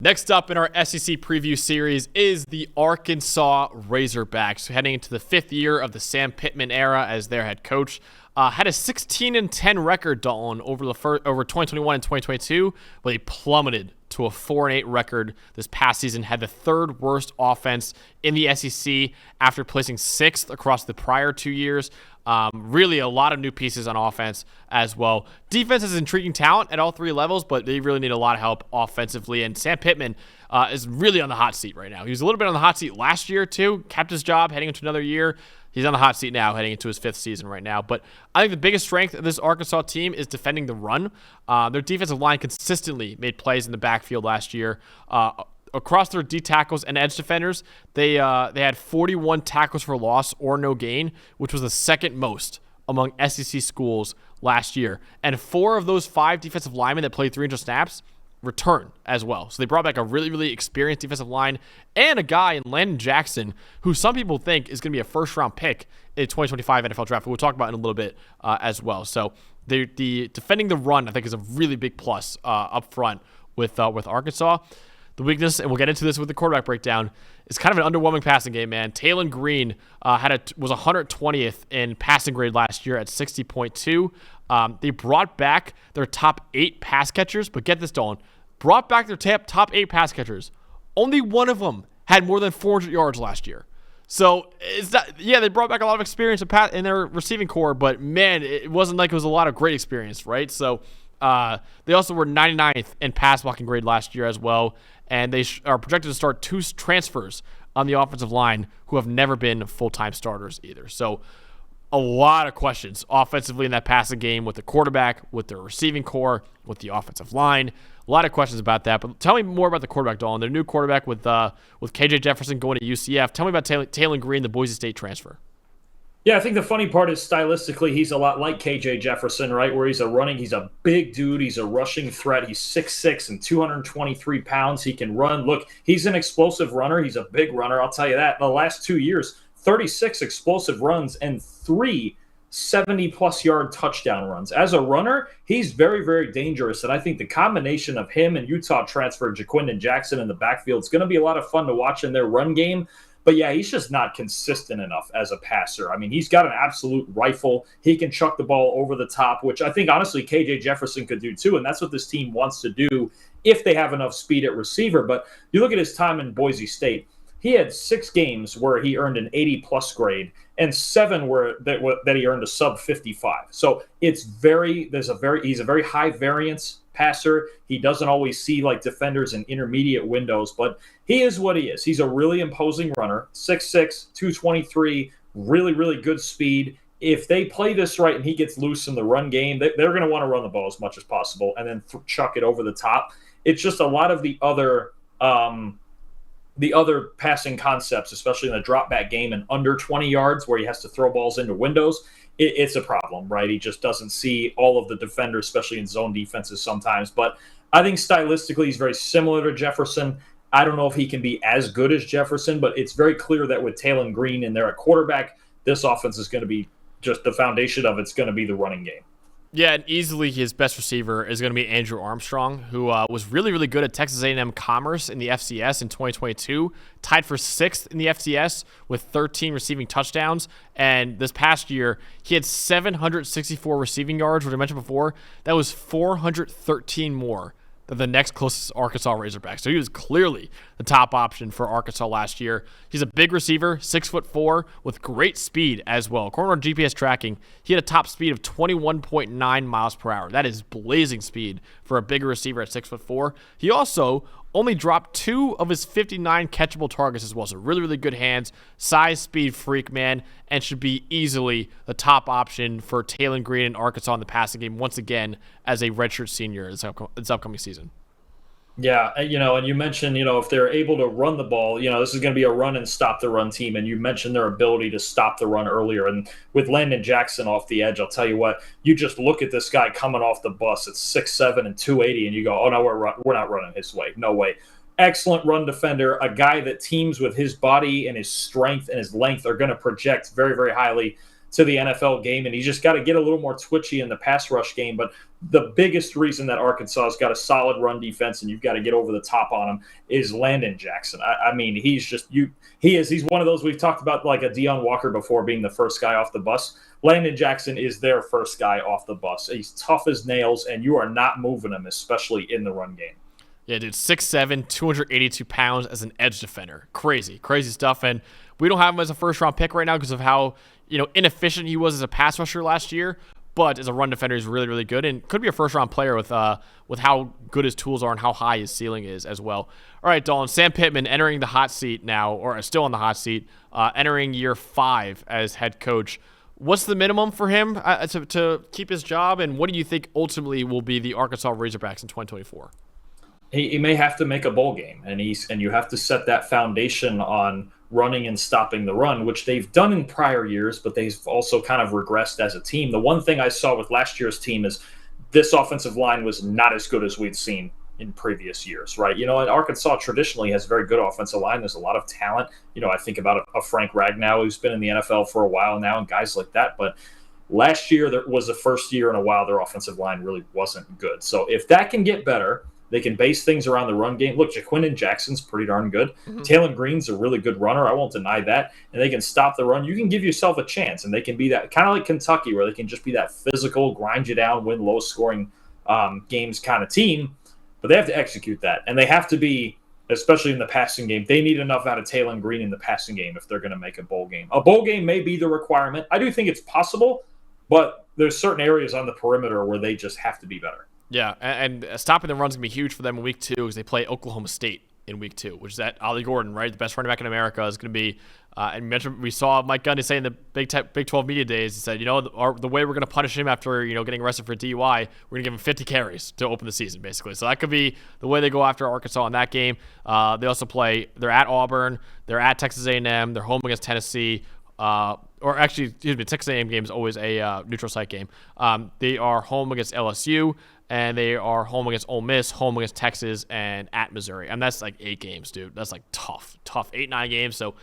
Next up in our SEC preview series is the Arkansas Razorbacks, heading into the fifth year of the Sam Pittman era as their head coach. Had a 16-10 record, Dalton, over 2021 and 2022, but they plummeted to a 4-8 record this past season. Had the third worst offense in the SEC after placing sixth across the prior 2 years. Really a lot of new pieces on offense as well. Defense has intriguing talent at all three levels, but they really need a lot of help offensively. And Sam Pittman is really on the hot seat right now. He was a little bit on the hot seat last year too, kept his job heading into another year. He's on the hot seat now, heading into his fifth season right now. But I think the biggest strength of this Arkansas team is defending the run. Their defensive line consistently made plays in the backfield last year. Across their D tackles and edge defenders, they had 41 tackles for loss or no gain, which was the second most among SEC schools last year. And 4 of those 5 defensive linemen that played 300 snaps return as well. So they brought back a really, really experienced defensive line and a guy in Landon Jackson who some people think is going to be a first-round pick in the 2025 NFL draft. We'll talk about in a little bit as well. So the defending the run, I think, is a really big plus up front with Arkansas. The weakness, and we'll get into this with the quarterback breakdown, is kind of an underwhelming passing game, man. Talon Green was 120th in passing grade last year at 60.2. They brought back their top 8 pass catchers, but get this, Dalton. Brought back their top 8 pass catchers. Only one of them had more than 400 yards last year. So, they brought back a lot of experience in their receiving core, but, man, it wasn't like it was a lot of great experience, right? So, they also were 99th in pass blocking grade last year as well, and they are projected to start 2 transfers on the offensive line who have never been full-time starters either. So a lot of questions offensively in that passing game with the quarterback, with their receiving core, with the offensive line. A lot of questions about that. But tell me more about the quarterback, Dalton. Their new quarterback with KJ Jefferson going to UCF. Tell me about Talon Green, the Boise State transfer. Yeah, I think the funny part is stylistically, he's a lot like KJ Jefferson, right? Where he's a big dude. He's a rushing threat. He's 6'6" and 223 pounds. He can run. Look, he's an explosive runner. He's a big runner. I'll tell you that. In the last 2 years, 36 explosive runs and 3 70-plus yard touchdown runs. As a runner, he's very, very dangerous. And I think the combination of him and Utah transfer Jaquindon Jackson in the backfield is going to be a lot of fun to watch in their run game. But, yeah, he's just not consistent enough as a passer. I mean, he's got an absolute rifle. He can chuck the ball over the top, which I think, honestly, KJ Jefferson could do too, and that's what this team wants to do if they have enough speed at receiver. But you look at his time in Boise State. He had 6 games where he earned an 80-plus grade and 7 that he earned a sub-55. So he's a very high variance passer. He doesn't always see like defenders in intermediate windows, but he is what he is. He's a really imposing runner, 6'6", 223, really, really good speed. If they play this right and he gets loose in the run game, they're going to want to run the ball as much as possible and then chuck it over the top. It's just a lot of the other passing concepts, especially in the drop back game and under 20 yards where he has to throw balls into windows. It's a problem, right? He just doesn't see all of the defenders, especially in zone defenses sometimes. But I think stylistically he's very similar to Jefferson. I don't know if he can be as good as Jefferson, but it's very clear that with Talon Green in there at quarterback, this offense is going to be just the foundation of it's going to be the running game. Yeah, and easily his best receiver is going to be Andrew Armstrong, who was really, really good at Texas A&M Commerce in the FCS in 2022, tied for 6th in the FCS with 13 receiving touchdowns. And this past year, he had 764 receiving yards, which I mentioned before. That was 413 more than the next closest Arkansas Razorback. So he was clearly the top option for Arkansas last year. He's a big receiver, 6'4", with great speed as well. According to our GPS tracking, he had a top speed of 21.9 miles per hour. That is blazing speed for a bigger receiver at 6'4". He also only dropped 2 of his 59 catchable targets as well. So really, really good hands, size, speed freak, man, and should be easily the top option for Talon Green and Arkansas in the passing game once again as a redshirt senior this upcoming season. Yeah, and you mentioned, if they're able to run the ball, this is going to be a run and stop the run team. And you mentioned their ability to stop the run earlier. And with Landon Jackson off the edge, I'll tell you what, you just look at this guy coming off the bus at 6'7" and 280, and you go, oh, no, we're not running his way. No way. Excellent run defender, a guy that teams with his body and his strength and his length are going to project very, very highly. to the NFL game, and he's just got to get a little more twitchy in the pass rush game. But the biggest reason that Arkansas has got a solid run defense and you've got to get over the top on him is Landon Jackson. I mean, he's one of those we've talked about, like a Deion Walker before being the first guy off the bus. Landon Jackson is their first guy off the bus. He's tough as nails, and you are not moving him, especially in the run game. Yeah, dude, 6'7", 282 pounds as an edge defender. Crazy stuff. And we don't have him as a first-round pick right now because of how inefficient he was as a pass rusher last year. But as a run defender, he's really, really good and could be a first-round player with how good his tools are and how high his ceiling is as well. All right, Dalton, Sam Pittman entering the hot seat now, or still in the hot seat, entering year 5 as head coach. What's the minimum for him to keep his job, and what do you think ultimately will be the Arkansas Razorbacks in 2024? He may have to make a bowl game, and you have to set that foundation on running and stopping the run, which they've done in prior years, but they've also kind of regressed as a team. The one thing I saw with last year's team is this offensive line was not as good as we'd seen in previous years, right? And Arkansas traditionally has very good offensive line. There's a lot of talent. I think about a Frank Ragnow who's been in the NFL for a while now and guys like that. But last year, there was the first year in a while their offensive line really wasn't good. So if that can get better, they can base things around the run game. Look, Jaquindon Jackson's pretty darn good. Mm-hmm. Taylon Green's a really good runner. I won't deny that. And they can stop the run. You can give yourself a chance, and they can be that kind of like Kentucky, where they can just be that physical, grind you down, win low-scoring games kind of team. But they have to execute that, and they have to be, especially in the passing game, they need enough out of Taylon Green in the passing game if they're going to make a bowl game. A bowl game may be the requirement. I do think it's possible, but there's certain areas on the perimeter where they just have to be better. Yeah, and stopping the run's going to be huge for them in week 2 because they play Oklahoma State in week 2, which is at Ollie Gordon, right? The best running back in America is going to be and we saw Mike Gundy say in the Big 12 media days, he said, the way we're going to punish him after, getting arrested for DUI, we're going to give him 50 carries to open the season, basically. So that could be the way they go after Arkansas in that game. They also they're at Auburn, they're at Texas A&M, they're home against Tennessee, Texas A&M game is always a neutral site game. They are home against LSU, and they are home against Ole Miss, home against Texas, and at Missouri. And that's like 8 games, dude. That's like tough 8-9 games. So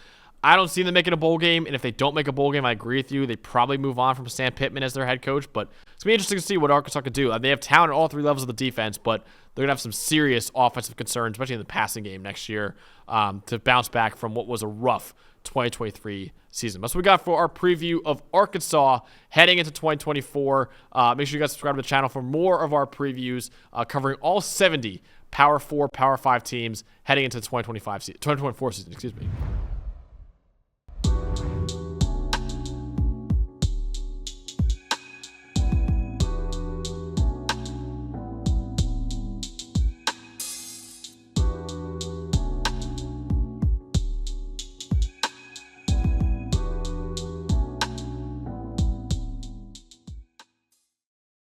I don't see them making a bowl game, and if they don't make a bowl game, I agree with you. They probably move on from Sam Pittman as their head coach, but it's going to be interesting to see what Arkansas can do. They have talent at all 3 levels of the defense, but they're going to have some serious offensive concerns, especially in the passing game next year, to bounce back from what was a rough 2023 season. That's what we got for our preview of Arkansas heading into 2024. Make sure you guys subscribe to the channel for more of our previews covering all 70 Power 4, Power 5 teams heading into the 2024 season.